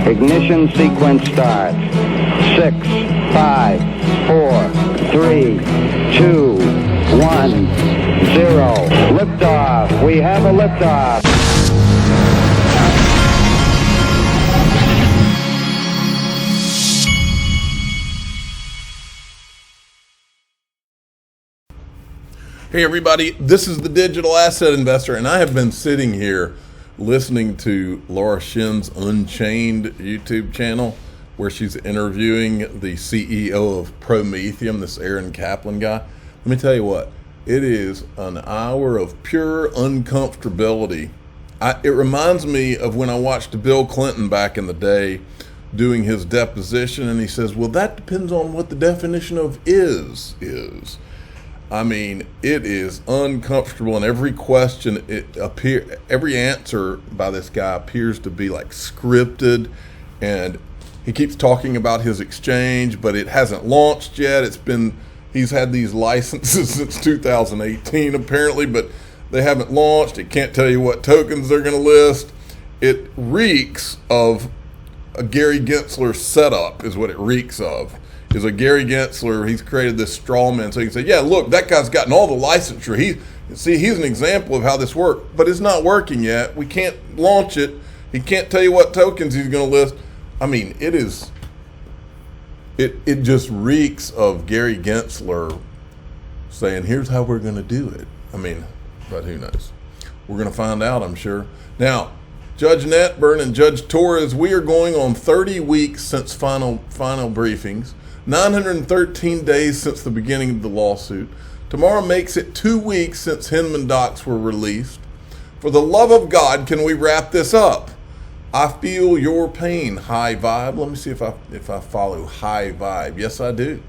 Ignition sequence starts. 6, 5, 4, 3, 2, 1, 0. Liftoff. We have a liftoff. Hey everybody, this is the Digital Asset Investor, and I have been sitting here listening to Laura Shin's Unchained YouTube channel, where she's interviewing the CEO of Prometheum, this Aaron Kaplan guy. Let me tell you what, it is an hour of pure uncomfortability. It reminds me of when I watched Bill Clinton back in the day doing his deposition, and he says, well, that depends on what the definition of is. I mean, it is uncomfortable, and every question, every answer by this guy appears to be like scripted, and he keeps talking about his exchange, but it hasn't launched yet. He's had these licenses since 2018 apparently, but they haven't launched. It can't tell you what tokens they're going to list. It reeks of a Gary Gensler setup is what it reeks of. Is a Gary Gensler. He's created this straw man so he can say, yeah, look, that guy's gotten all the licensure. He's an example of how this works, but it's not working yet. We can't launch it. He can't tell you what tokens he's going to list. I mean, it just reeks of Gary Gensler saying, here's how we're going to do it. I mean, but who knows? We're going to find out, I'm sure. Now, Judge Netburn and Judge Torres, we are going on 30 weeks since final briefings. 913 days since the beginning of the lawsuit. Tomorrow makes it 2 weeks since Hinman docs were released. For the love of God, can we wrap this up? I feel your pain, High Vibe. Let me see if I follow High Vibe. Yes, I do.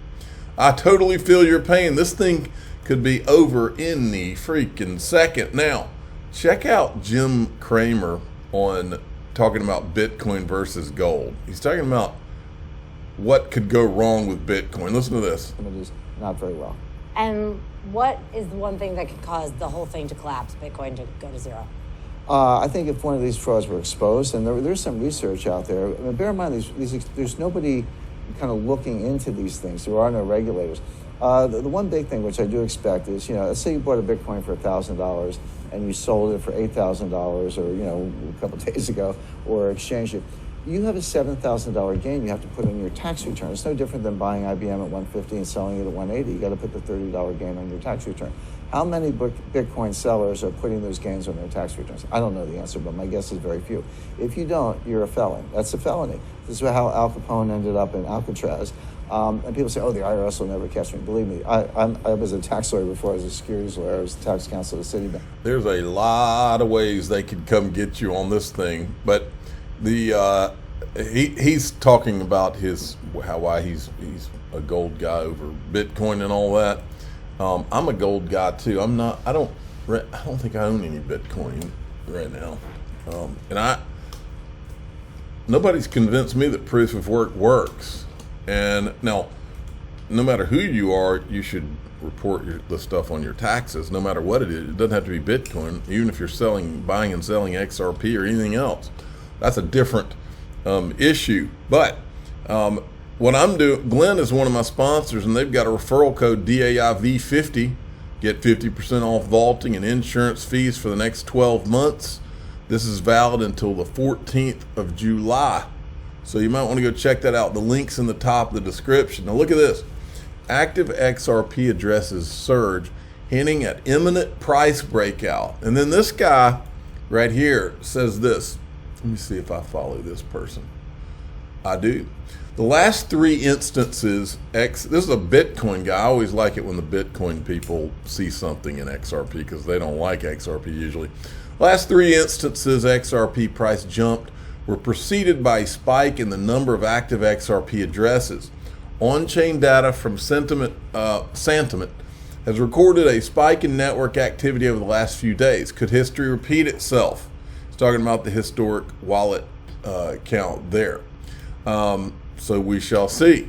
I totally feel your pain. This thing could be over any freaking second. Now, check out Jim Cramer on talking about Bitcoin versus gold. He's talking about what could go wrong with Bitcoin. Listen to this. It is not very well. And what is the one thing that could cause the whole thing to collapse, Bitcoin to go to zero? I think if one of these frauds were exposed, and there's some research out there, I mean, bear in mind, there's nobody kind of looking into these things. There are no regulators. The one big thing, which I do expect, is, let's say you bought a Bitcoin for $1,000 and you sold it for $8,000 or, a couple of days ago, or exchanged it. You have a $7,000 gain you have to put in your tax return. It's no different than buying IBM at $150 and selling it at $180. You got to put the $30 gain on your tax return. How many Bitcoin sellers are putting those gains on their tax returns? I don't know the answer, but my guess is very few. If you don't, you're a felon. That's a felony. This is how Al Capone ended up in Alcatraz. And people say, oh, the IRS will never catch me. Believe me, I was a tax lawyer before I was a securities lawyer. I was the tax counsel of Citibank. There's a lot of ways they could come get you on this thing, but he's talking about why he's a gold guy over Bitcoin and all that. I'm a gold guy too. I don't think I own any Bitcoin right now. And nobody's convinced me that proof of work works. And now, no matter who you are, you should report the stuff on your taxes, no matter what it is. It doesn't have to be Bitcoin, even if you're buying and selling XRP or anything else. That's a different issue. But what I'm doing, Glenn is one of my sponsors, and they've got a referral code DAIV50. Get 50% off vaulting and insurance fees for the next 12 months. This is valid until the 14th of July. So you might want to go check that out. The link's in the top of the description. Now look at this. Active XRP addresses surge, hinting at imminent price breakout. And then this guy right here says this. Let me see if I follow this person. I do. The last 3 instances, this is a Bitcoin guy. I always like it when the Bitcoin people see something in XRP because they don't like XRP usually. Last 3 instances XRP price jumped were preceded by a spike in the number of active XRP addresses. On-chain data from Sentiment has recorded a spike in network activity over the last few days. Could history repeat itself? It's talking about the historic wallet count there. So we shall see.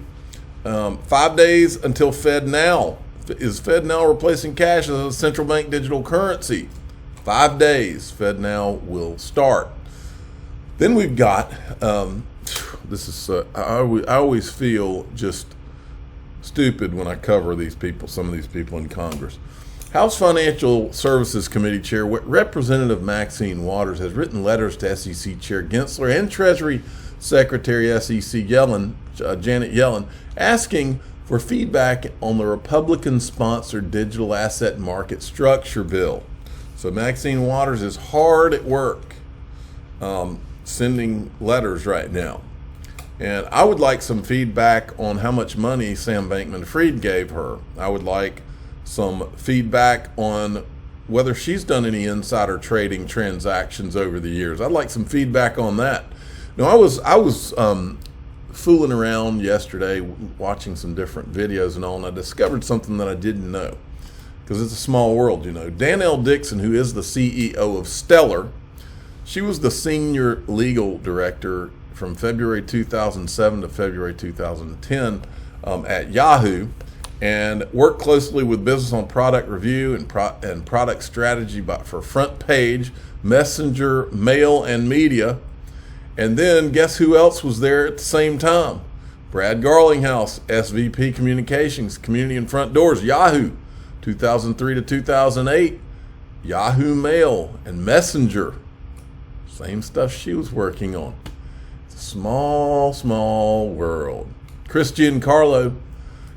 5 days until FedNow. Is FedNow replacing cash as a central bank digital currency? 5 days, FedNow will start. Then we've got this is I always feel just stupid when I cover these people, some of these people in Congress. House Financial Services Committee Chair Representative Maxine Waters has written letters to SEC Chair Gensler and Treasury Secretary SEC Janet Yellen, asking for feedback on the Republican-sponsored digital asset market structure bill. So Maxine Waters is hard at work sending letters right now. And I would like some feedback on how much money Sam Bankman-Fried gave her. I would like some feedback on whether she's done any insider trading transactions over the years. I'd like some feedback on that. Now, I was fooling around yesterday watching some different videos and all, and I discovered something that I didn't know, because it's a small world, you know. Danelle Dixon, who is the CEO of Stellar, she was the senior legal director from February 2007 to February 2010 at Yahoo, and worked closely with business on product review and product strategy for Front Page, Messenger, Mail, and Media. And then guess who else was there at the same time? Brad Garlinghouse, SVP Communications, Community and Front Doors, Yahoo, 2003 to 2008, Yahoo Mail and Messenger. Same stuff she was working on. It's a small, small world. Chris Giancarlo,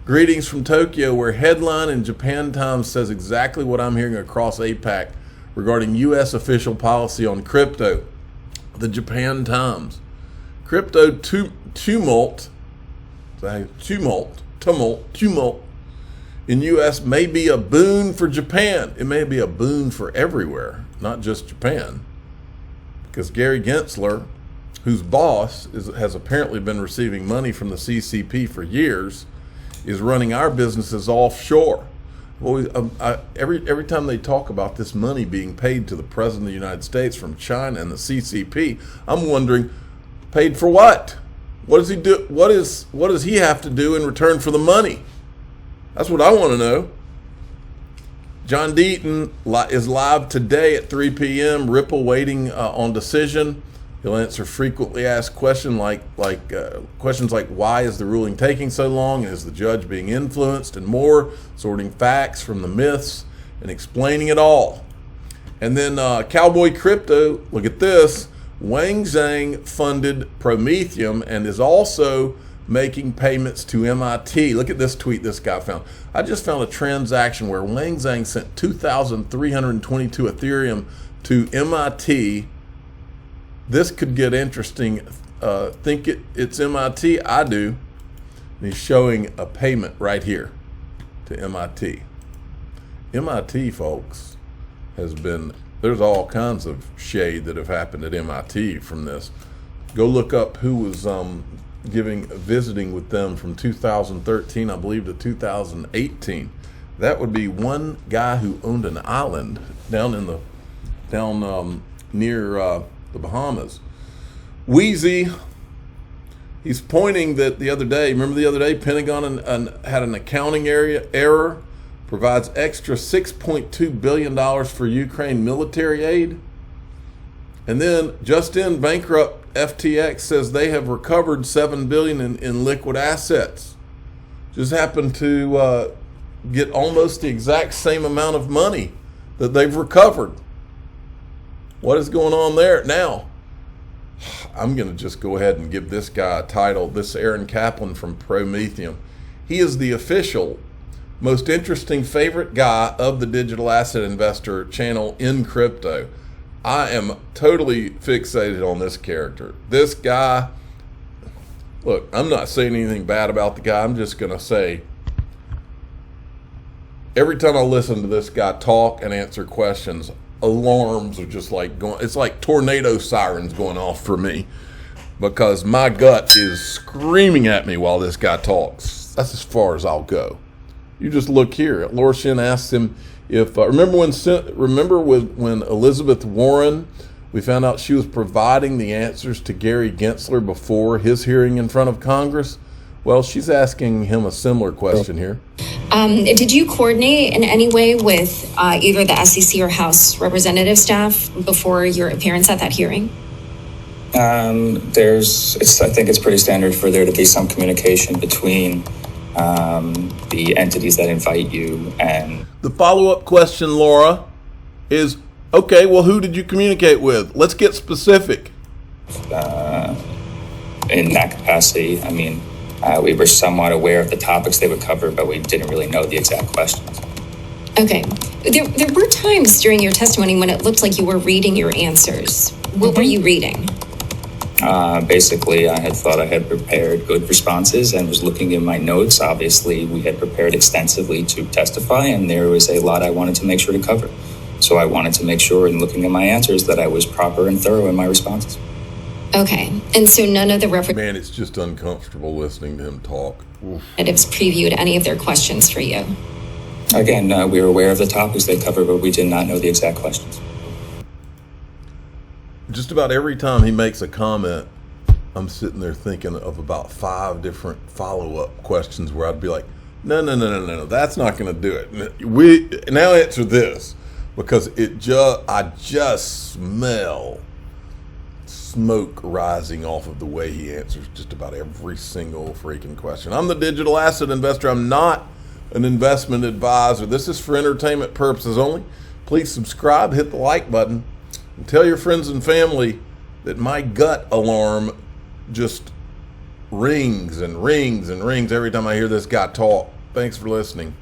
greetings from Tokyo, where headline in Japan Times says exactly what I'm hearing across APAC regarding U.S. official policy on crypto. The Japan Times. Crypto tumult in U.S. may be a boon for Japan. It may be a boon for everywhere, not just Japan. Because Gary Gensler, whose boss has apparently been receiving money from the CCP for years, is running our businesses offshore. Well, every time they talk about this money being paid to the President of the United States from China and the CCP, I'm wondering, paid for what? What does he do? What does he have to do in return for the money? That's what I want to know. John Deaton is live today at 3 p.m. Ripple waiting on decision. He'll answer frequently asked questions questions like why is the ruling taking so long, and is the judge being influenced, and more, sorting facts from the myths and explaining it all. And then Cowboy Crypto, look at this. Wang Zhang funded Prometheum and is also making payments to MIT. Look at this tweet this guy found. I just found a transaction where Wang Zhang sent 2,322 Ethereum to MIT. This could get interesting. Think it's MIT? I do. And he's showing a payment right here to MIT. MIT, folks, there's all kinds of shade that have happened at MIT from this. Go look up who was visiting with them from 2013, I believe, to 2018. That would be one guy who owned an island down near the Bahamas. Wheezy, he's pointing that remember the other day, Pentagon had an accounting error, provides extra $6.2 billion for Ukraine military aid. And then just in bankrupt FTX says they have recovered $7 billion in liquid assets. Just happened to get almost the exact same amount of money that they've recovered. What is going on there? Now, I'm going to just go ahead and give this guy a title. This Aaron Kaplan from Prometheum. He is the official, most interesting favorite guy of the Digital Asset Investor channel in crypto. I am totally fixated on this character. This guy, look, I'm not saying anything bad about the guy. I'm just going to say, every time I listen to this guy talk and answer questions, alarms are just like going, it's like tornado sirens going off for me, because my gut is screaming at me while this guy talks. That's as far as I'll go. You just look here. Laura Shin asked him if, remember when Elizabeth Warren, we found out she was providing the answers to Gary Gensler before his hearing in front of Congress? Well, she's asking him a similar question here. Did you coordinate in any way with either the SEC or House representative staff before your appearance at that hearing? I think it's pretty standard for there to be some communication between the entities that invite you and. The follow-up question, Laura, is, okay, well, who did you communicate with? Let's get specific. In that capacity, I mean, we were somewhat aware of the topics they would cover, but we didn't really know the exact questions. Okay. There were times during your testimony when it looked like you were reading your answers. What were you reading? Basically, I had thought I had prepared good responses and was looking in my notes. Obviously, we had prepared extensively to testify, and there was a lot I wanted to make sure to cover. So I wanted to make sure in looking at my answers that I was proper and thorough in my responses. Okay. And so none of the Man, it's just uncomfortable listening to him talk. Oof. representatives previewed any of their questions for you? Again, we were aware of the topics they covered, but we did not know the exact questions. Just about every time he makes a comment, I'm sitting there thinking of about 5 different follow-up questions where I'd be like, no, that's not going to do it. We now answer this, because I just smell smoke rising off of the way he answers just about every single freaking question. I'm the digital asset investor. I'm not an investment advisor. This is for entertainment purposes only. Please subscribe, hit the like button, and tell your friends and family that my gut alarm just rings and rings and rings every time I hear this guy talk. Thanks for listening.